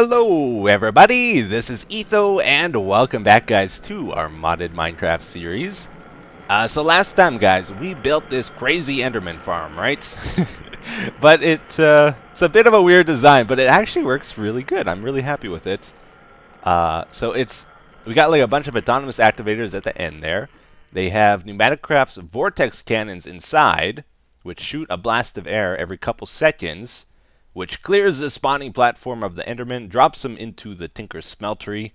Hello everybody, this is Etho and welcome back guys to our modded Minecraft series. So last time guys, we built this crazy Enderman farm, right? But it's a bit of a weird design, but it actually works really good. I'm really happy with it. We got like a bunch of autonomous activators at the end there. They have Pneumatic Craft's vortex cannons inside, which shoot a blast of air every couple seconds, which clears the spawning platform of the Enderman, drops them into the Tinker's Smeltery,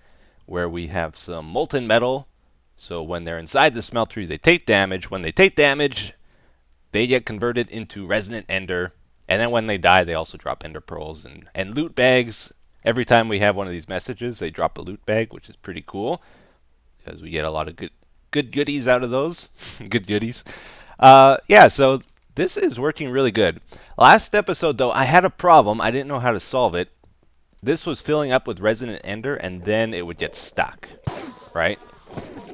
where we have some molten metal. So when they're inside the smeltery, they take damage. When they take damage, they get converted into Resonant Ender. And then when they die, they also drop Ender Pearls and loot bags. Every time we have one of these messages, they drop a loot bag, which is pretty cool, because we get a lot of good goodies out of those. Good goodies. Yeah, so this is working really good. Last episode, though, I had a problem. I didn't know how to solve it. This was filling up with Resonant Ender, and then it would get stuck, right?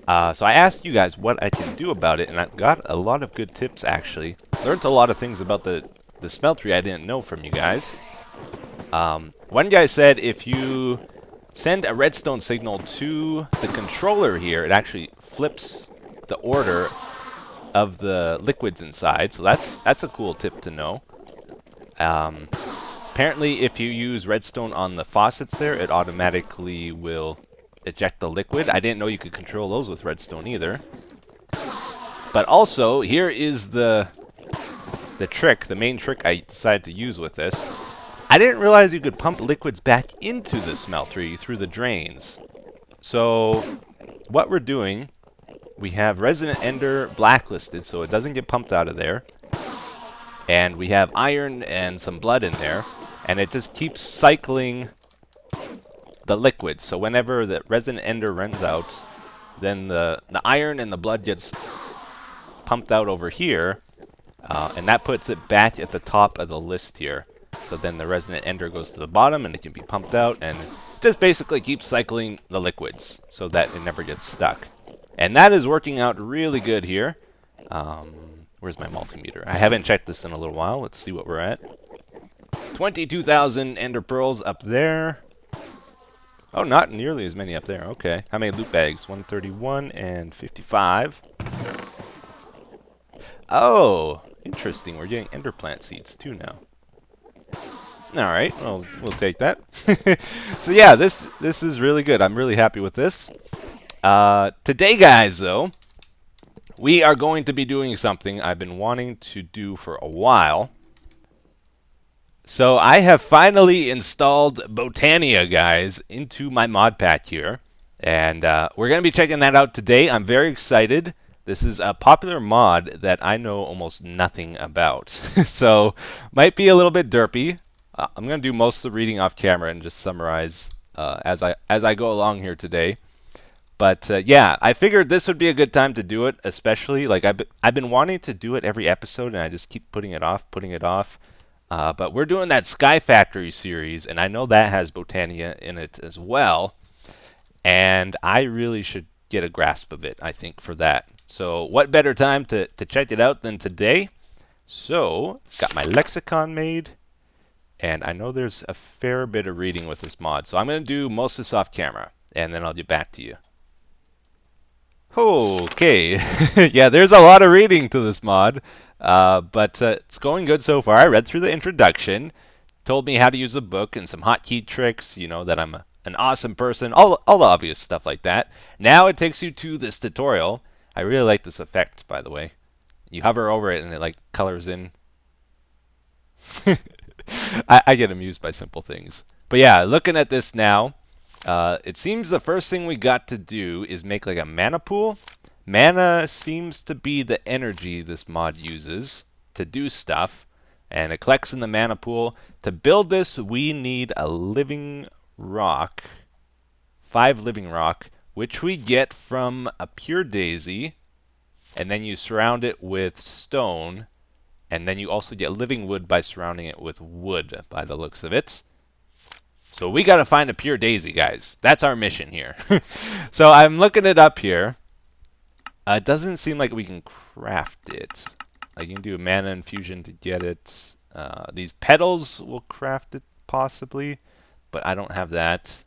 So I asked you guys what I can do about it, and I got a lot of good tips, actually. Learned a lot of things about the smeltery I didn't know from you guys. One guy said if you send a redstone signal to the controller here, it actually flips the order of the liquids inside, so that's a cool tip to know. Apparently, if you use redstone on the faucets there, it automatically will eject the liquid. I didn't know you could control those with redstone either. But also, here is the trick, the main trick I decided to use with this. I didn't realize you could pump liquids back into the smeltery through the drains. So, what we're doing, we have Resonant Ender blacklisted, so it doesn't get pumped out of there. And we have iron and some blood in there, and it just keeps cycling the liquids. So whenever the Resonant Ender runs out, then the iron and the blood gets pumped out over here, and that puts it back at the top of the list here. So then the Resonant Ender goes to the bottom, and it can be pumped out, and just basically keeps cycling the liquids so that it never gets stuck. And that is working out really good here. Where's my multimeter? I haven't checked this in a little while. Let's see what we're at. 22,000 Ender Pearls up there. Oh, not nearly as many up there. Okay. How many loot bags? 131 and 55. Oh, interesting. We're getting Ender Plant seeds too now. Alright, well, we'll take that. So yeah, this is really good. I'm really happy with this. Today, guys, though, we are going to be doing something I've been wanting to do for a while. So I have finally installed Botania, guys, into my mod pack here. And we're going to be checking that out today. I'm very excited. This is a popular mod that I know almost nothing about. So, might be a little bit derpy. I'm going to do most of the reading off camera and just summarize as I go along here today. But yeah, I figured this would be a good time to do it, especially like I've been wanting to do it every episode, and I just keep putting it off. But we're doing that Sky Factory series, and I know that has Botania in it as well. And I really should get a grasp of it, I think, for that. So what better time to check it out than today? So, got my lexicon made, and I know there's a fair bit of reading with this mod. So I'm going to do most of this off camera, and then I'll get back to you. Okay, yeah, there's a lot of reading to this mod, but it's going good so far. I read through the introduction, told me how to use the book and some hotkey tricks, you know, that I'm an awesome person, all the obvious stuff like that. Now it takes you to this tutorial. I really like this effect, by the way. You hover over it and it like colors in. I get amused by simple things. But yeah, looking at this now, it seems the first thing we got to do is make like a mana pool. Mana seems to be the energy this mod uses to do stuff, and it collects in the mana pool. To build this, we need a living rock, 5 living rock, which we get from a pure daisy, and then you surround it with stone, and then you also get living wood by surrounding it with wood, by the looks of it. So we gotta find a pure daisy, guys. That's our mission here. So I'm looking it up here. It doesn't seem like we can craft it. Like you can do a mana infusion to get it. These petals will craft it, possibly. but I don't have that.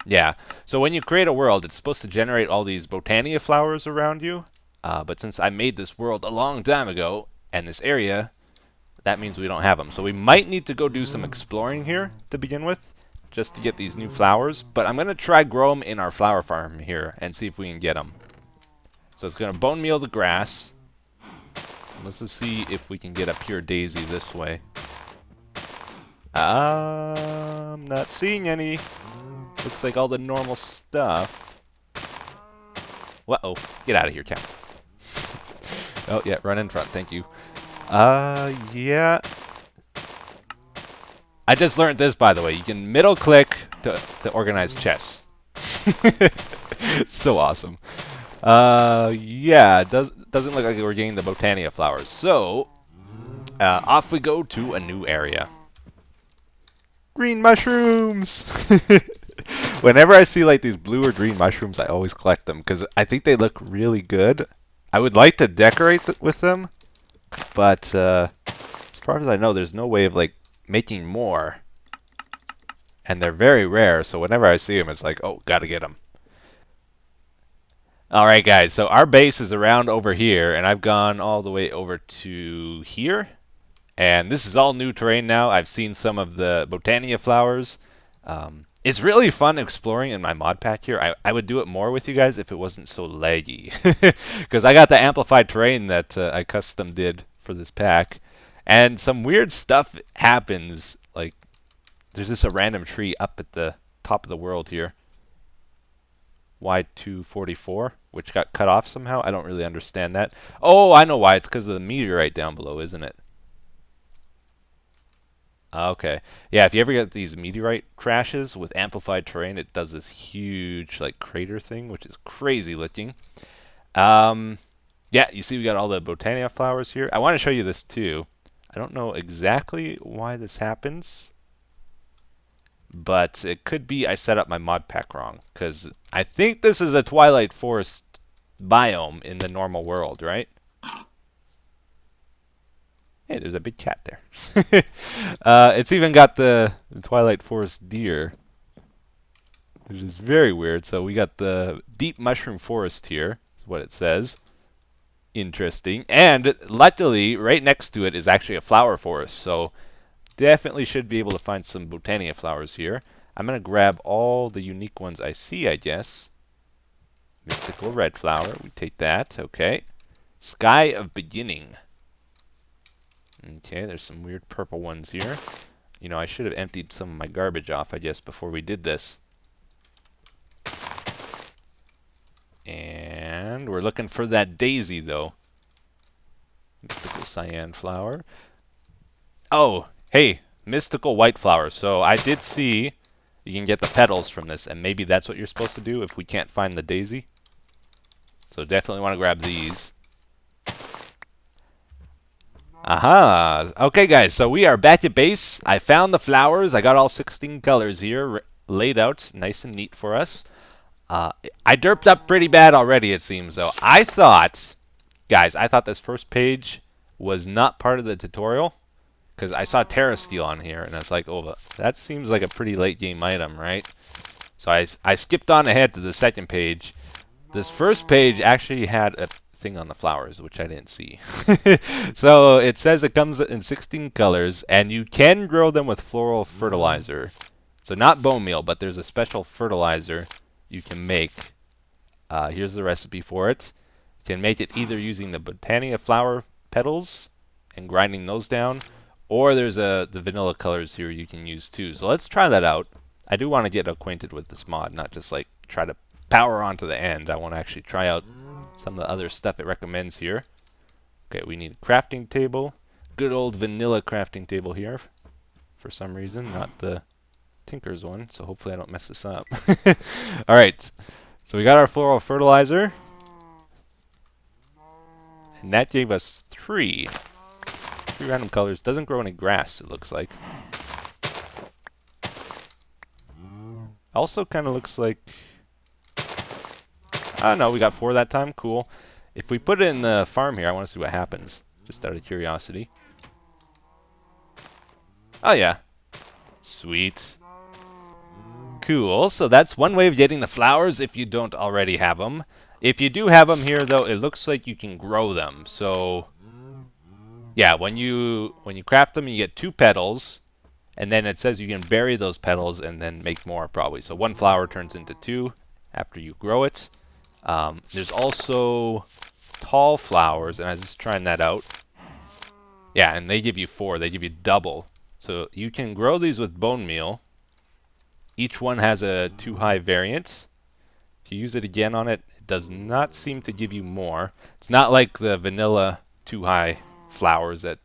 Yeah, so when you create a world, it's supposed to generate all these Botania flowers around you. But since I made this world a long time ago, and this area, that means we don't have them. So we might need to go do some exploring here to begin with, just to get these new flowers. But I'm going to try grow them in our flower farm here and see if we can get them. So it's going to bone meal the grass. Let's just see if we can get a pure daisy this way. I'm not seeing any. Looks like all the normal stuff. Uh-oh. Get out of here, cat. Oh, yeah, run in front. Thank you. Yeah. I just learned this, by the way. You can middle click to organize chests. So awesome. Yeah, doesn't look like we're getting the Botania flowers. So, off we go to a new area. Green mushrooms! Whenever I see like these blue or green mushrooms, I always collect them because I think they look really good. I would like to decorate with them, but as far as I know, there's no way of like making more. And they're very rare, so whenever I see them, it's like, oh, gotta get them. Alright guys, so our base is around over here, and I've gone all the way over to here. And this is all new terrain now. I've seen some of the Botania flowers. It's really fun exploring in my mod pack here. I would do it more with you guys if it wasn't so laggy. Because I got the amplified terrain that I custom did for this pack. And some weird stuff happens. Like, there's just a random tree up at the top of the world here. Y244, which got cut off somehow. I don't really understand that. Oh, I know why. It's because of the meteorite down below, isn't it? Okay. Yeah, if you ever get these meteorite crashes with amplified terrain, it does this huge like crater thing, which is crazy looking. Yeah, you see we got all the Botania flowers here. I want to show you this too. I don't know exactly why this happens, but it could be I set up my mod pack wrong, because I think this is a Twilight Forest biome in the normal world, right? Hey, there's a big cat there. It's even got the Twilight Forest deer, which is very weird. So we got the deep mushroom forest here, is what it says. Interesting. And luckily, right next to it is actually a flower forest. So definitely should be able to find some Botania flowers here. I'm going to grab all the unique ones I see, I guess. Mystical red flower. We take that. Okay. Sky of Beginning. Okay, there's some weird purple ones here. You know, I should have emptied some of my garbage off, I guess, before we did this. And we're looking for that daisy, though. Mystical cyan flower. Oh, hey, mystical white flower. So I did see you can get the petals from this, and maybe that's what you're supposed to do if we can't find the daisy. So definitely want to grab these. Aha! Okay, guys, so we are back at base. I found the flowers. I got all 16 colors here laid out nice and neat for us. I derped up pretty bad already, it seems, though. I thought, guys, this first page was not part of the tutorial, because I saw Terra Steel on here, and I was like, oh, that seems like a pretty late game item, right? So I skipped on ahead to the second page. This first page actually had a thing on the flowers, which I didn't see. So it says it comes in 16 colors, and you can grow them with floral fertilizer. So not bone meal, but there's a special fertilizer you can make. Here's the recipe for it. You can make it either using the Botania flower petals and grinding those down, or there's the vanilla colors here you can use too. So let's try that out. I do want to get acquainted with this mod, not just like try to power on to the end. I want to actually try out some of the other stuff it recommends here. Okay, we need a crafting table. Good old vanilla crafting table here for some reason, not the Tinker's one, so hopefully I don't mess this up. Alright, so we got our floral fertilizer. And that gave us three random colors. Doesn't grow any grass, it looks like. Also kind of looks like... Oh no, we got 4 that time. Cool. If we put it in the farm here, I want to see what happens. Just out of curiosity. Oh yeah. Sweet. Cool. So that's one way of getting the flowers if you don't already have them. If you do have them here, though, it looks like you can grow them. So, yeah, when you craft them, you get 2 petals, and then it says you can bury those petals and then make more probably. So 1 flower turns into 2 after you grow it. There's also tall flowers, and I was just trying that out. Yeah, and they give you 4. They give you double. So you can grow these with bone meal. Each one has a 2 high variance. If you use it again on it, it does not seem to give you more. It's not like the vanilla 2 high flowers that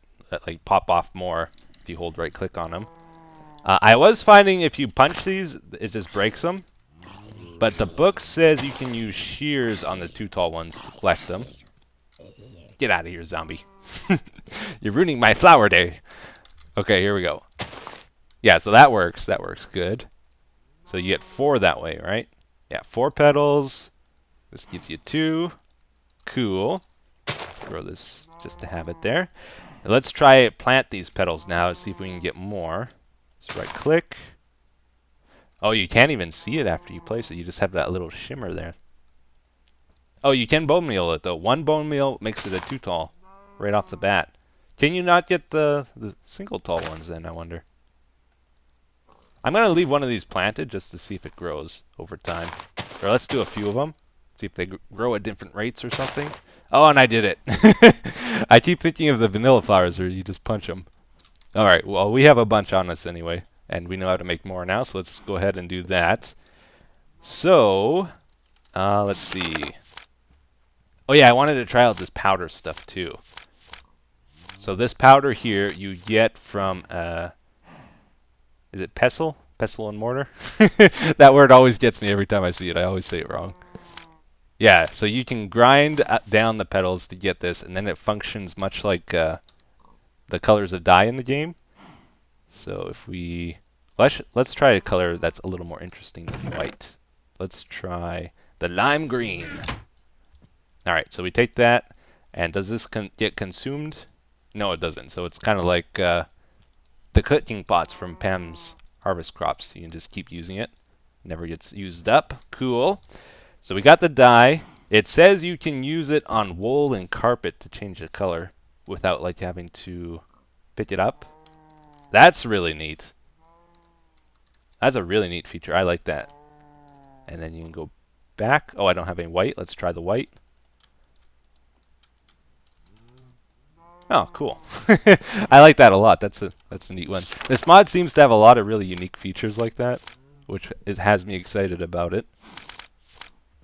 like pop off more if you hold right click on them. I was finding if you punch these, it just breaks them. But the book says you can use shears on the 2 tall ones to collect them. Get out of here, zombie. You're ruining my flower day. Okay, here we go. Yeah, so that works. That works good. So you get 4 that way, right? Yeah, 4 petals. This gives you 2. Cool. Let's grow this just to have it there. And let's try plant these petals now to see if we can get more. Just right click. Oh, you can't even see it after you place it. You just have that little shimmer there. Oh, you can bone meal it though. 1 bone meal makes it a 2 tall right off the bat. Can you not get the single tall ones then, I wonder? I'm going to leave one of these planted just to see if it grows over time. Or let's do a few of them. See if they grow at different rates or something. Oh, and I did it. I keep thinking of the vanilla flowers where you just punch them. Alright, well, we have a bunch on us anyway. And we know how to make more now, so let's go ahead and do that. So, let's see. Oh yeah, I wanted to try out this powder stuff too. So this powder here you get from, is it pestle? Pestle and mortar? That word always gets me every time I see it. I always say it wrong. Yeah, so you can grind down the petals to get this, and then it functions much like the colors of dye in the game. So if we... Let's try a color that's a little more interesting than white. Let's try the lime green. Alright, so we take that, and does this get consumed? No, it doesn't. So it's kind of like the cooking pots from Pam's Harvest Crops. You can just keep using it. Never gets used up. Cool. So we got the dye. It says you can use it on wool and carpet to change the color without like having to pick it up. That's really neat. That's a really neat feature. I like that. And then you can go back. Oh, I don't have any white. Let's try the white. Oh, cool. I like that a lot. That's a neat one. This mod seems to have a lot of really unique features like that, which has me excited about it.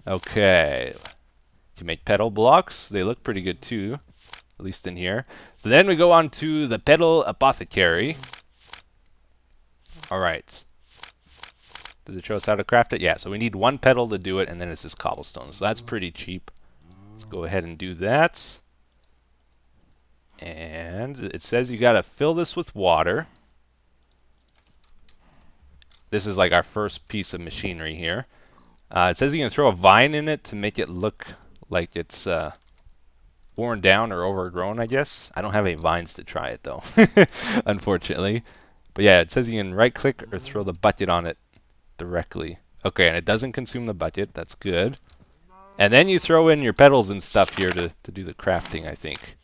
Okay. You can make petal blocks. They look pretty good too, at least in here. So then we go on to the petal apothecary. Alright. Does it show us how to craft it? Yeah, so we need 1 petal to do it, and then it's this cobblestone. So that's pretty cheap. Let's go ahead and do that. And it says you gotta fill this with water. This is like our first piece of machinery here. It says you can throw a vine in it to make it look like it's worn down or overgrown, I guess. I don't have any vines to try it though, unfortunately. But yeah, it says you can right click or throw the bucket on it directly. Okay, and it doesn't consume the bucket. That's good. And then you throw in your petals and stuff here to do the crafting, I think.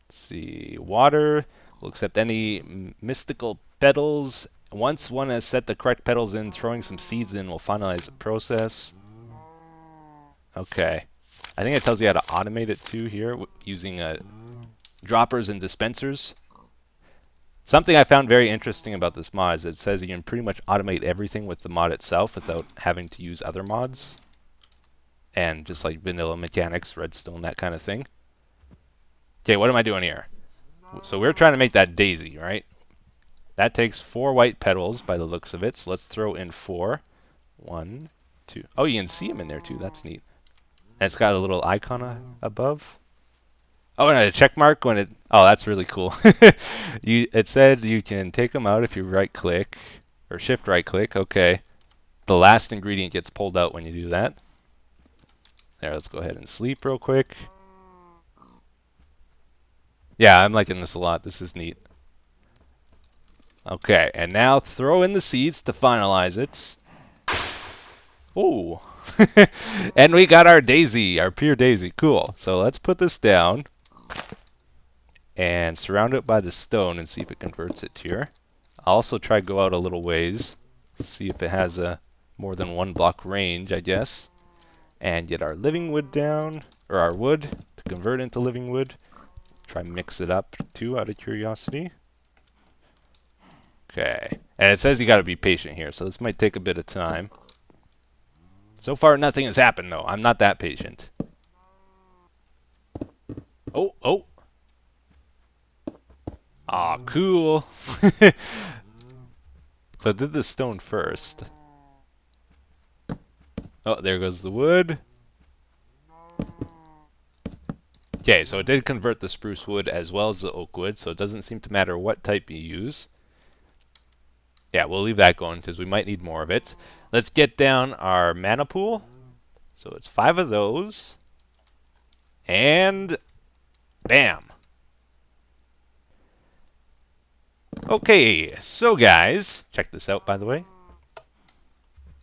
Let's see. Water will accept any mystical petals. Once one has set the correct petals in, throwing some seeds in will finalize the process. Okay. I think it tells you how to automate it too here using droppers and dispensers. Something I found very interesting about this mod is it says you can pretty much automate everything with the mod itself without having to use other mods. And just like vanilla mechanics, redstone, that kind of thing. Okay, what am I doing here? So we're trying to make that daisy, right? That takes 4 white petals by the looks of it. So let's throw in 4. 1, 2. Oh, you can see them in there too. That's neat. And it's got a little icon above. Oh, and a check mark when it... Oh, that's really cool. It said you can take them out if you right-click. Or shift right-click. Okay. The last ingredient gets pulled out when you do that. There, let's go ahead and sleep real quick. Yeah, I'm liking this a lot. This is neat. Okay, and now throw in the seeds to finalize it. Ooh. And we got our daisy, our pure daisy. Cool. So let's put this down and surround it by the stone and see if it converts it here. I'll also try to go out a little ways, see if it has a more than 1 block range, I guess. And get our living wood down, or our wood, to convert into living wood. Try mix it up too, out of curiosity. Okay. And it says you gotta be patient here, so this might take a bit of time. So far, nothing has happened, though. I'm not that patient. Oh, oh. Aw, cool. So I did the stone first. Oh, there goes the wood. Okay, so it did convert the spruce wood as well as the oak wood, so it doesn't seem to matter what type you use. Yeah, we'll leave that going because we might need more of it. Let's get down our mana pool. So it's 5 of those. And bam. Okay, so guys, check this out, by the way.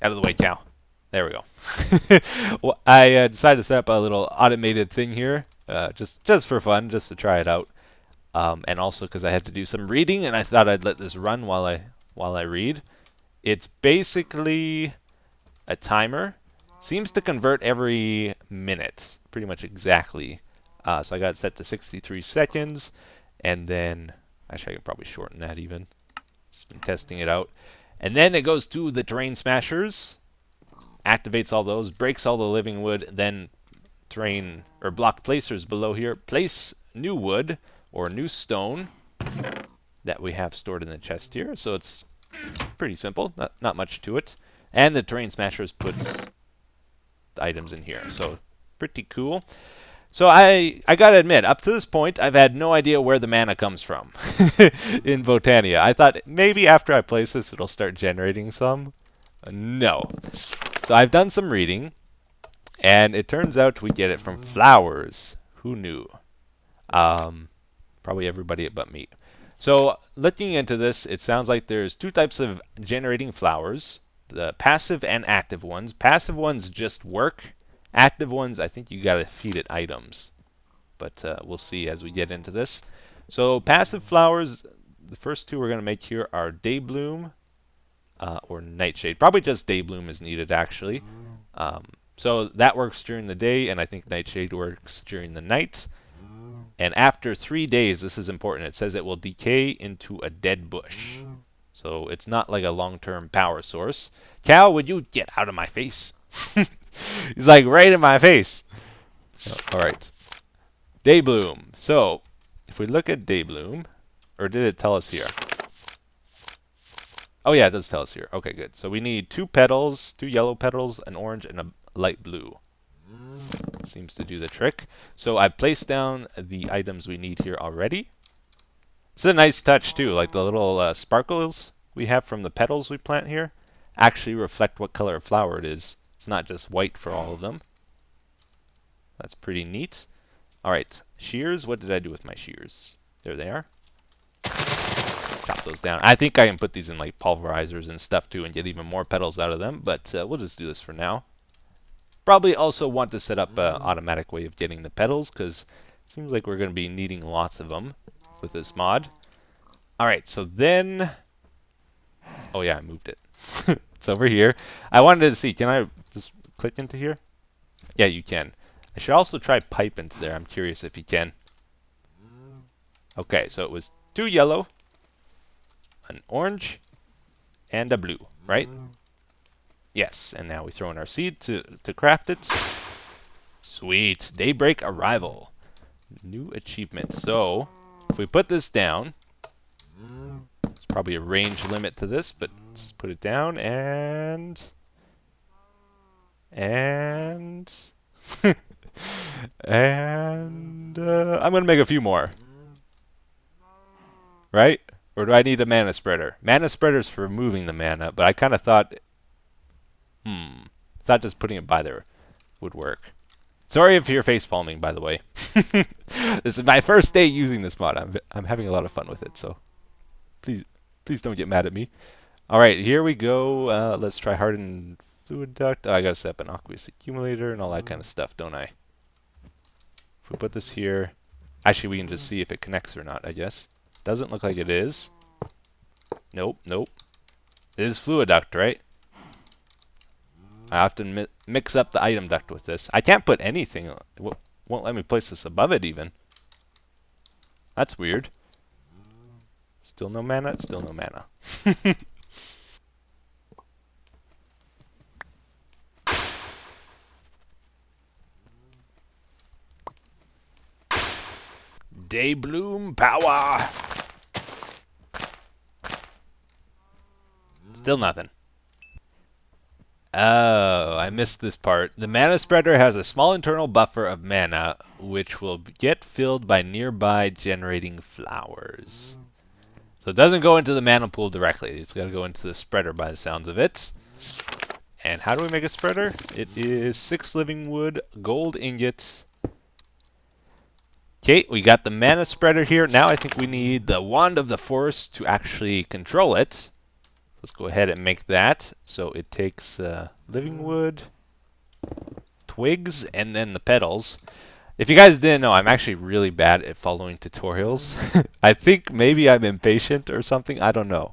Out of the way, cow. There we go. Well, I decided to set up a little automated thing here, just for fun, just to try it out, and also because I had to do some reading, and I thought I'd let this run while I read. It's basically a timer. Seems to convert every minute, pretty much exactly. So I got it set to 63 seconds, and then actually I can probably shorten that even. Just been testing it out. And then it goes to the terrain smashers, activates all those, breaks all the living wood, then terrain or block placers below here. Place new wood or new stone that we have stored in the chest here. So it's pretty simple, not much to it. And the terrain smashers puts the items in here. So pretty cool. So I gotta admit, up to this point, I've had no idea where the mana comes from in Botania. I thought maybe after I place this, it'll start generating some. No. So I've done some reading, and it turns out we get it from flowers. Who knew? Probably everybody but me. So looking into this, it sounds like there's 2 types of generating flowers, the passive and active ones. Passive ones just work. Active ones, I think you gotta feed it items. But we'll see as we get into this. So passive flowers, the first 2 we're gonna make here are Daybloom or Nightshade. Probably just Daybloom is needed actually. So that works during the day, and I think Nightshade works during the night. And after 3 days, this is important, it says it will decay into a dead bush. So it's not like a long-term power source. Cow, would you get out of my face? He's like right in my face. Alright. Daybloom. So, if we look at Daybloom, or did it tell us here? Oh yeah, it does tell us here. Okay, good. So we need 2 petals, 2 yellow petals, an orange, and a light blue. Seems to do the trick. So I've placed down the items we need here already. It's a nice touch too, like the little sparkles we have from the petals we plant here actually reflect what color of flower it is. It's not just white for all of them. That's pretty neat. Alright, shears. What did I do with my shears? There they are. Chop those down. I think I can put these in like pulverizers and stuff too and get even more petals out of them, but we'll just do this for now. Probably also want to set up an automatic way of getting the petals because it seems like we're going to be needing lots of them with this mod. Alright, so then... Oh yeah, I moved it. It's over here. I wanted to see, can I just click into here? Yeah, you can. I should also try pipe into there. I'm curious if you can. Okay, so it was 2 yellow, an orange, and a blue, right? Yes, and now we throw in our seed to craft it. Sweet. Daybreak arrival. New achievement. So, if we put this down, there's probably a range limit to this, but let's put it down and I'm gonna make a few more. Right? Or do I need a mana spreader? Mana spreader's for removing the mana, but I kind of thought, thought just putting it by there would work. Sorry if you're face palming, by the way. This is my first day using this mod. I'm having a lot of fun with it, so please Please don't get mad at me. All right, here we go. Let's try hardened fluid duct. Oh, I gotta set up an aqueous accumulator and all that kind of stuff, don't I? If we put this here, actually we can just see if it connects or not, I guess. Doesn't look like it is. Nope, nope. It is fluid duct, right? I often mix up the item duct with this. I can't put anything. It won't let me place this above it even. That's weird. Still no mana? Still no mana. Day Bloom power! Still nothing. Oh, I missed this part. The mana spreader has a small internal buffer of mana, which will get filled by nearby generating flowers. So it doesn't go into the mana pool directly. It's got to go into the spreader by the sounds of it. And how do we make a spreader? It is 6 living wood, gold ingots. Okay, we got the mana spreader here. Now I think we need the Wand of the Forest to actually control it. Let's go ahead and make that. So it takes living wood, twigs, and then the petals. If you guys didn't know, I'm actually really bad at following tutorials. I think maybe I'm impatient or something. I don't know.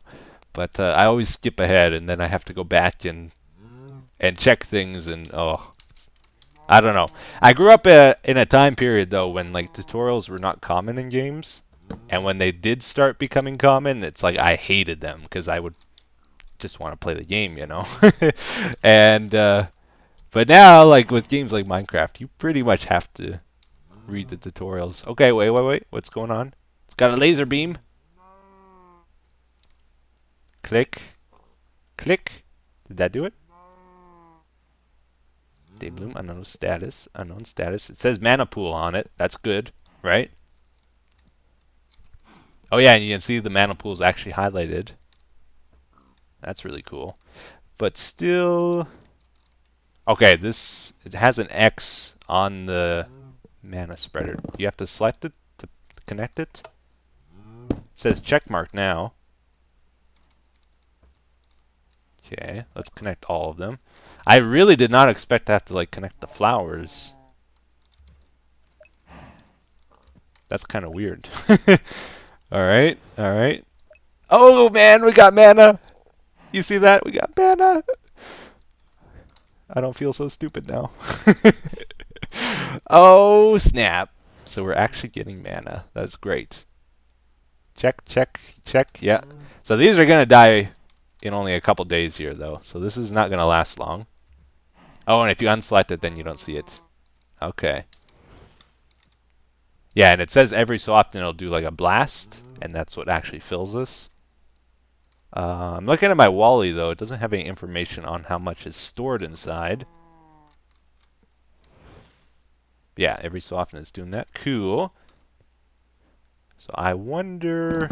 But I always skip ahead, and then I have to go back and check things, and oh, I don't know. I grew up in a time period, though, when like tutorials were not common in games. And when they did start becoming common, it's like I hated them because I would just want to play the game, you know. And but now, like with games like Minecraft, you pretty much have to read the tutorials. Okay, wait. What's going on? It's got a laser beam. Click. Click. Did that do it? Day Bloom, unknown status. Unknown status. It says mana pool on it. That's good, right? Oh yeah, and you can see the mana pool is actually highlighted. That's really cool. But still... Okay, it has an X on the mana spreader. You have to select it to connect it. It says checkmark now. Okay, let's connect all of them. I really did not expect to have to like connect the flowers. That's kind of weird. Alright, alright. Oh man, we got mana! You see that? We got mana! I don't feel so stupid now. Oh snap. So we're actually getting mana. That's great. Check, check, check. Yeah. So these are going to die in only a couple days here, though. So this is not going to last long. Oh, and if you unselect it, then you don't see it. Okay. Yeah, and it says every so often it'll do like a blast, and that's what actually fills this. I'm looking at my Wally, though. It doesn't have any information on how much is stored inside. Yeah, every so often it's doing that. Cool. So I wonder...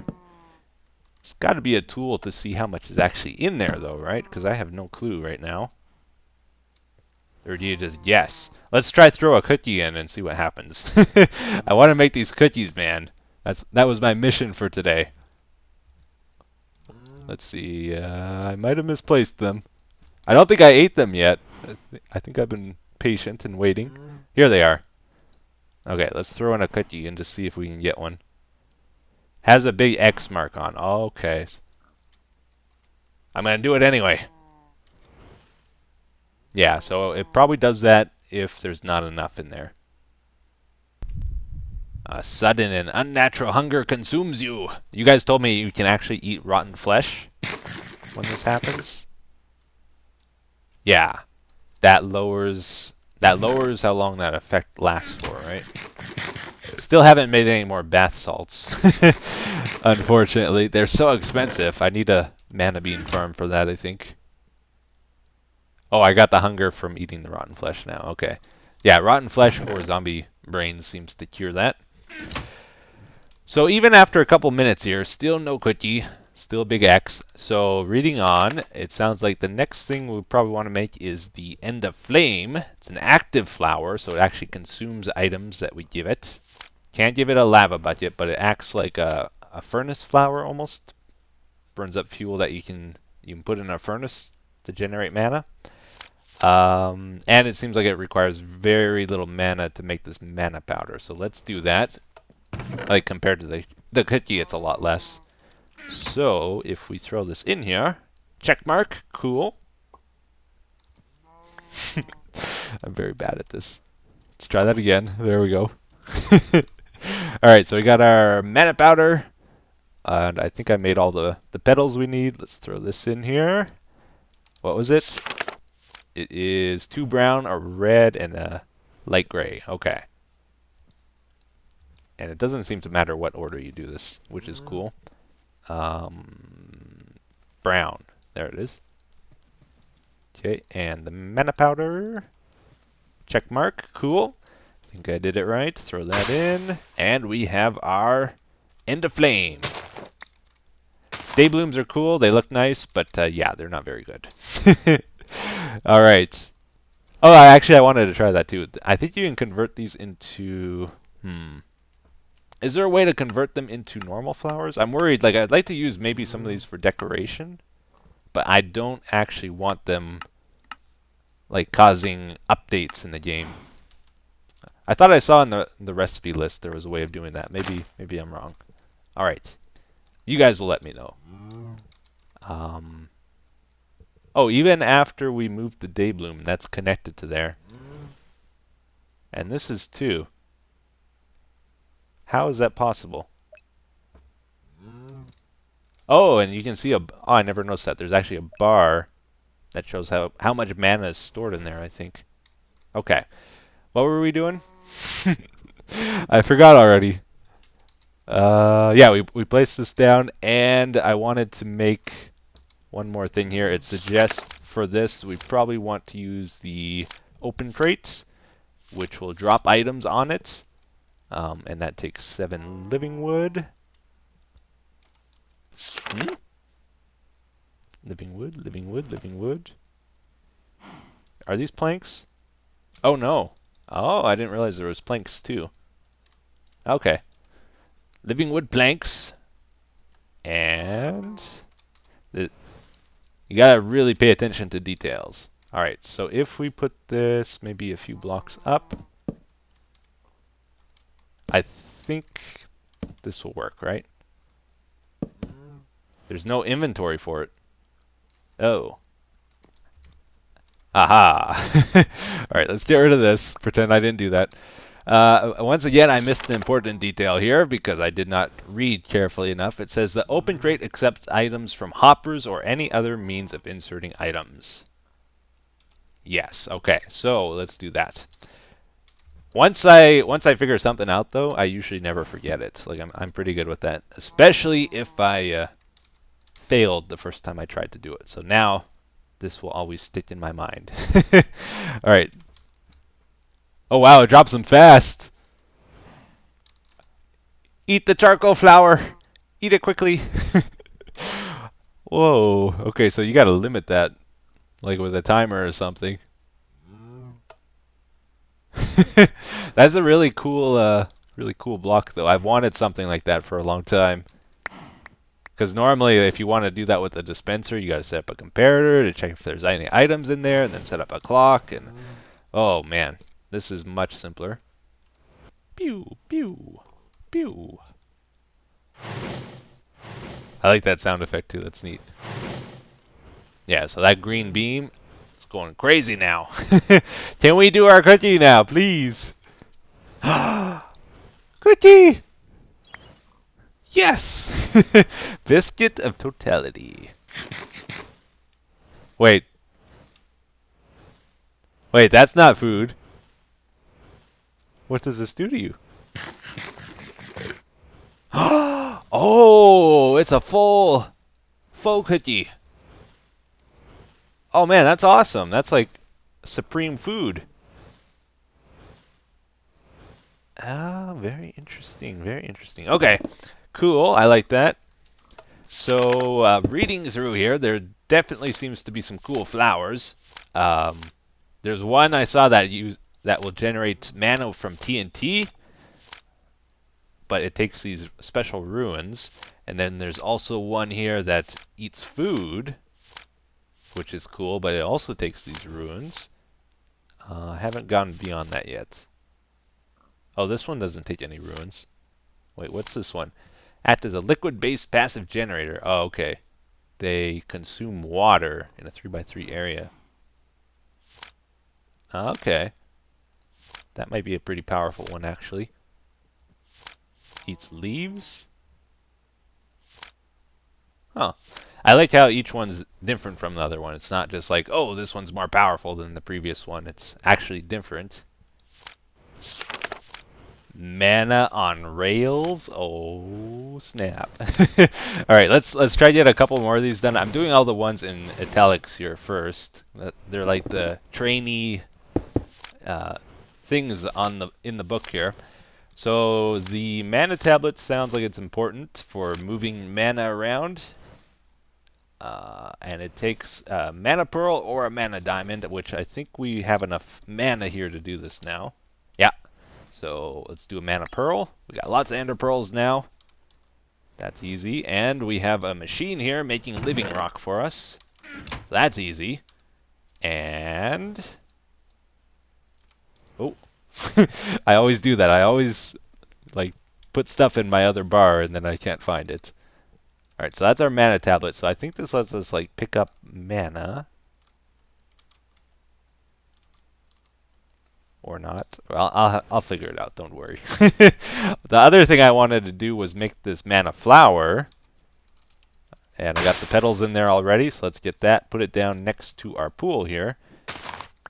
It's got to be a tool to see how much is actually in there, though, right? Because I have no clue right now. Or do you just guess? Let's try throw a cookie in and see what happens. I want to make these cookies, man. That was my mission for today. Let's see. I might have misplaced them. I don't think I ate them yet. I think I've been patient and waiting. Here they are. Okay, let's throw in a cookie and just see if we can get one. Has a big X mark on. Okay. I'm going to do it anyway. Yeah, so it probably does that if there's not enough in there. Sudden and unnatural hunger consumes you. You guys told me you can actually eat rotten flesh when this happens. Yeah, that lowers how long that effect lasts for, right? Still haven't made any more bath salts. Unfortunately, they're so expensive. I need a mana bean farm for that, I think. Oh, I got the hunger from eating the rotten flesh now. Okay. Yeah, rotten flesh or zombie brains seems to cure that. So even after a couple minutes here, still no cookie, still a big X. So reading on, it sounds like the next thing we probably want to make is the Endoflame. It's an active flower, so it actually consumes items that we give it. Can't give it a lava bucket, but it acts like a furnace flower almost. burns up fuel that you can put in a furnace to generate mana. And it seems like it requires very little mana to make this mana powder. So let's do that. Like compared to the cookie, it's a lot less. So if we throw this in here, check mark, cool. I'm very bad at this. Let's try that again. There we go. Alright, so we got our mana powder. And I think I made all the petals we need. Let's throw this in here. What was it? It is 2 brown, a red, and a light gray. Okay. And it doesn't seem to matter what order you do this, which is cool. Brown. There it is. Okay, and the mana powder. Check mark. Cool. I think I did it right. Throw that in. And we have our Endoflame. Dayblooms are cool. They look nice, but yeah, they're not very good. All right. Oh, I wanted to try that too. I think you can convert these into... Is there a way to convert them into normal flowers? I'm worried. Like, I'd like to use maybe some of these for decoration, but I don't actually want them like causing updates in the game. I thought I saw in the recipe list there was a way of doing that. Maybe I'm wrong. All right. You guys will let me know. Oh, even after we moved the Daybloom, that's connected to there. And this is 2. How is that possible? Oh, and you can see I never noticed that. There's actually a bar that shows how much mana is stored in there, I think. Okay. What were we doing? I forgot already. Yeah, we placed this down, and I wanted to make one more thing here. It suggests for this we probably want to use the open crates, which will drop items on it, and that takes 7 living wood. Living wood, living wood, living wood. Are these planks? Oh no. Oh, I didn't realize there was planks too. Okay. Living wood planks. And you gotta really pay attention to details. Alright, so if we put this maybe a few blocks up, I think this will work, right? There's no inventory for it. Oh. Aha. Alright, let's get rid of this. Pretend I didn't do that. Once again, I missed an important detail here because I did not read carefully enough. It says the open crate accepts items from hoppers or any other means of inserting items. Yes, okay, so let's do that. Once I figure something out, though, I usually never forget it. Like I'm pretty good with that, especially if I failed the first time I tried to do it. So now this will always stick in my mind. All right. Oh wow, it drops them fast. Eat the charcoal flower. Eat it quickly. Whoa. Okay, so you got to limit that, like with a timer or something. That's a really cool block, though. I've wanted something like that for a long time. Because normally, if you want to do that with a dispenser, you got to set up a comparator to check if there's any items in there, and then set up a clock. And oh man, this is much simpler. Pew pew pew. I like that sound effect too. That's neat. Yeah, so that green beam is going crazy now. Can we do our cookie now, please? Cookie! Yes! Biscuit of totality. Wait. Wait, that's not food. What does this do to you? Oh, it's a full cookie. Oh man, that's awesome. That's like supreme food. Ah, very interesting, very interesting. Okay, cool. I like that. So, reading through here, there definitely seems to be some cool flowers. There's one I saw that will generate mana from TNT, but it takes these special runes. And then there's also one here that eats food, which is cool, but it also takes these runes. I haven't gone beyond that yet. Oh, this one doesn't take any runes. Wait, what's this one? Act as a liquid-based passive generator. Oh, okay. They consume water in a 3x3 area. Okay. That might be a pretty powerful one, actually. Eats leaves? Huh. I like how each one's different from the other one. It's not just like, oh, this one's more powerful than the previous one. It's actually different. Mana on rails. Oh, snap. All right, let's try to get a couple more of these done. I'm doing all the ones in italics here first. They're like the trainee things in the book here. So the mana tablet sounds like it's important for moving mana around. And it takes a mana pearl or a mana diamond, which I think we have enough mana here to do this now. Yeah. So let's do a mana pearl. We got lots of ender pearls now. That's easy. And we have a machine here making living rock for us. So that's easy. And... oh. I always do that. I always like put stuff in my other bar and then I can't find it. Alright, so that's our mana tablet. So I think this lets us like pick up mana. Or not. Well, I'll figure it out, don't worry. The other thing I wanted to do was make this mana flower. And I got the petals in there already, so let's get that. Put it down next to our pool here.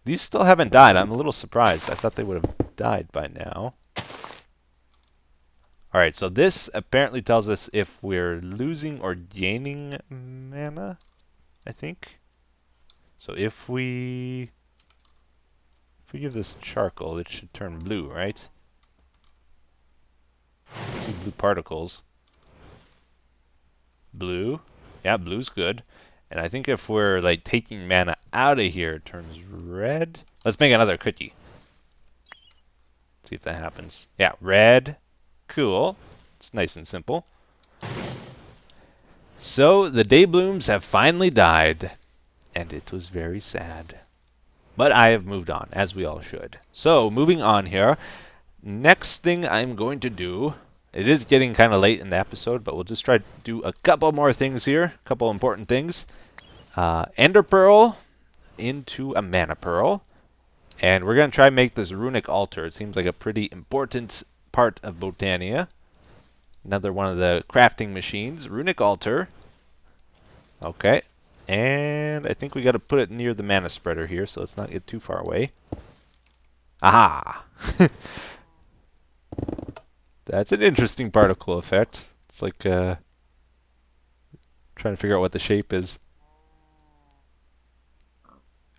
These still haven't died. I'm a little surprised. I thought they would have died by now. Alright, so this apparently tells us if we're losing or gaining mana, I think. So if we give this charcoal, it should turn blue, right? I see blue particles. Blue. Yeah, blue's good. And I think if we're like taking mana out of here, it turns red. Let's make another cookie. See if that happens. Yeah, red. Cool. It's nice and simple. So the day blooms have finally died, and it was very sad. But I have moved on, as we all should. So, moving on here. Next thing I'm going to do, it is getting kind of late in the episode, but we'll just try to do a couple more things here. A couple important things. Ender Pearl into a Mana Pearl. And we're going to try and make this Runic Altar. It seems like a pretty important part of Botania. Another one of the crafting machines. Runic Altar. Okay. And I think we got to put it near the mana spreader here, so let's not get too far away. Aha! That's an interesting particle effect. It's like trying to figure out what the shape is.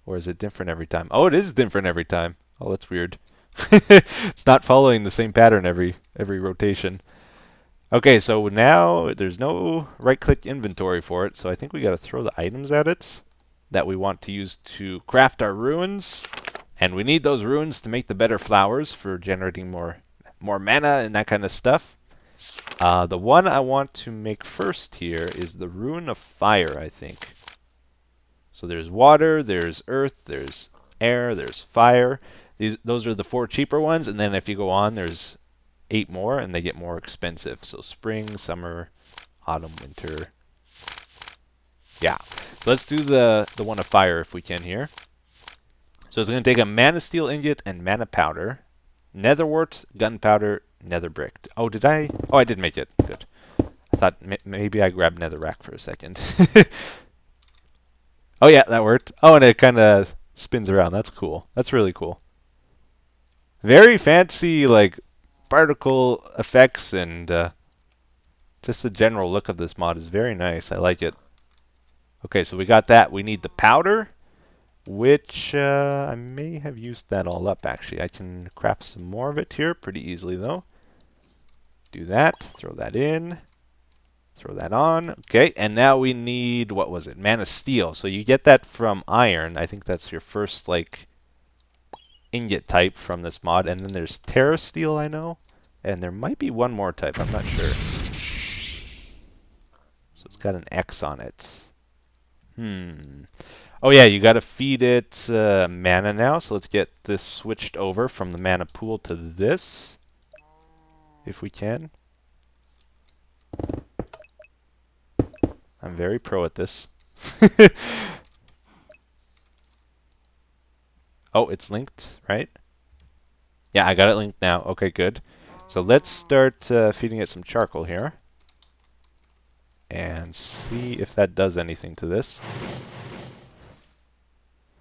Or is it different every time? Oh, it is different every time. Oh, that's weird. It's not following the same pattern every rotation. Okay, so now there's no right-click inventory for it, so I think we got to throw the items at it that we want to use to craft our runes. And we need those runes to make the better flowers for generating more mana and that kind of stuff. The one I want to make first here is the Rune of Fire, I think. So there's water, there's earth, there's air, there's fire. Those are the 4 cheaper ones, and then if you go on, there's 8 more, and they get more expensive. So spring, summer, autumn, winter. Yeah. So let's do the one of fire if we can here. So it's going to take a mana steel ingot and mana powder, netherwort, gunpowder, nether brick. Oh, did I? Oh, I did make it. Good. I thought maybe I grabbed netherrack for a second. Oh yeah, that worked. Oh, and it kind of spins around. That's cool. That's really cool. Very fancy, like, particle effects, and just the general look of this mod is very nice. I like it. Okay, so we got that. We need the powder, which I may have used that all up, actually. I can craft some more of it here pretty easily, though. Do that. Throw that in. Throw that on. Okay, and now we need, what was it? Mana steel. So you get that from iron. I think that's your first, like, ingot type from this mod. And then there's terra steel, I know. And there might be one more type, I'm not sure. So it's got an X on it. Oh yeah, you gotta feed it mana now, so let's get this switched over from the mana pool to this. If we can. I'm very pro at this. Oh, it's linked, right? Yeah, I got it linked now. Okay, good. So let's start feeding it some charcoal here. And see if that does anything to this.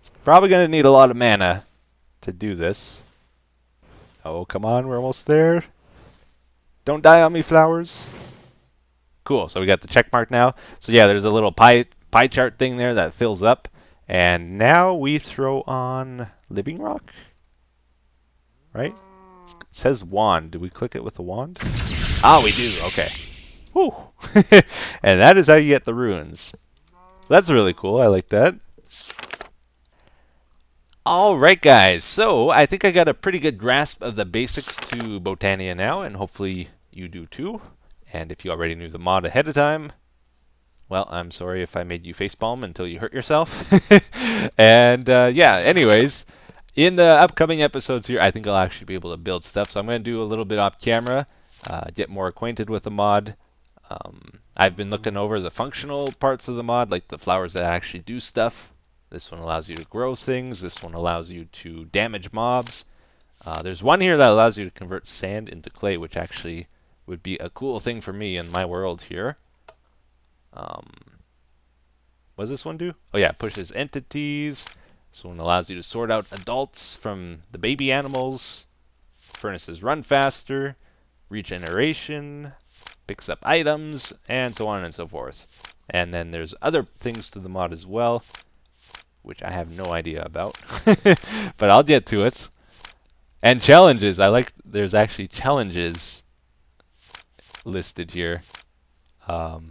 It's probably going to need a lot of mana to do this. Oh, come on, we're almost there. Don't die on me, flowers. Cool, so we got the check mark now. So yeah, there's a little pie chart thing there that fills up. And now we throw on living rock? Right? It says wand. Do we click it with the wand? Ah, we do. Okay. Whew. And that is how you get the runes. That's really cool. I like that. Alright guys, so I think I got a pretty good grasp of the basics to Botania now, and hopefully you do too. And if you already knew the mod ahead of time, well, I'm sorry if I made you facepalm until you hurt yourself. And yeah, anyways, in the upcoming episodes here, I think I'll actually be able to build stuff. So I'm going to do a little bit off camera, get more acquainted with the mod. I've been looking over the functional parts of the mod, like the flowers that actually do stuff. This one allows you to grow things. This one allows you to damage mobs. There's one here that allows you to convert sand into clay, which actually would be a cool thing for me in my world here. What does this one do? Oh yeah, it pushes entities. This one allows you to sort out adults from the baby animals. Furnaces run faster. Regeneration. Picks up items. And so on and so forth. And then there's other things to the mod as well, which I have no idea about. But I'll get to it. And challenges. I like there's actually challenges listed here. So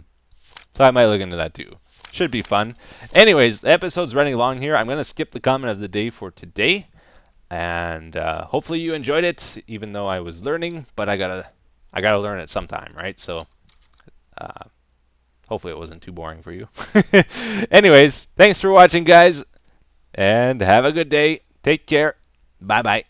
I might look into that too. Should be fun. Anyways, the episode's running long here. I'm going to skip the comment of the day for today. And hopefully you enjoyed it, even though I was learning. But I gotta learn it sometime, right? So hopefully it wasn't too boring for you. Anyways, thanks for watching, guys. And have a good day. Take care. Bye-bye.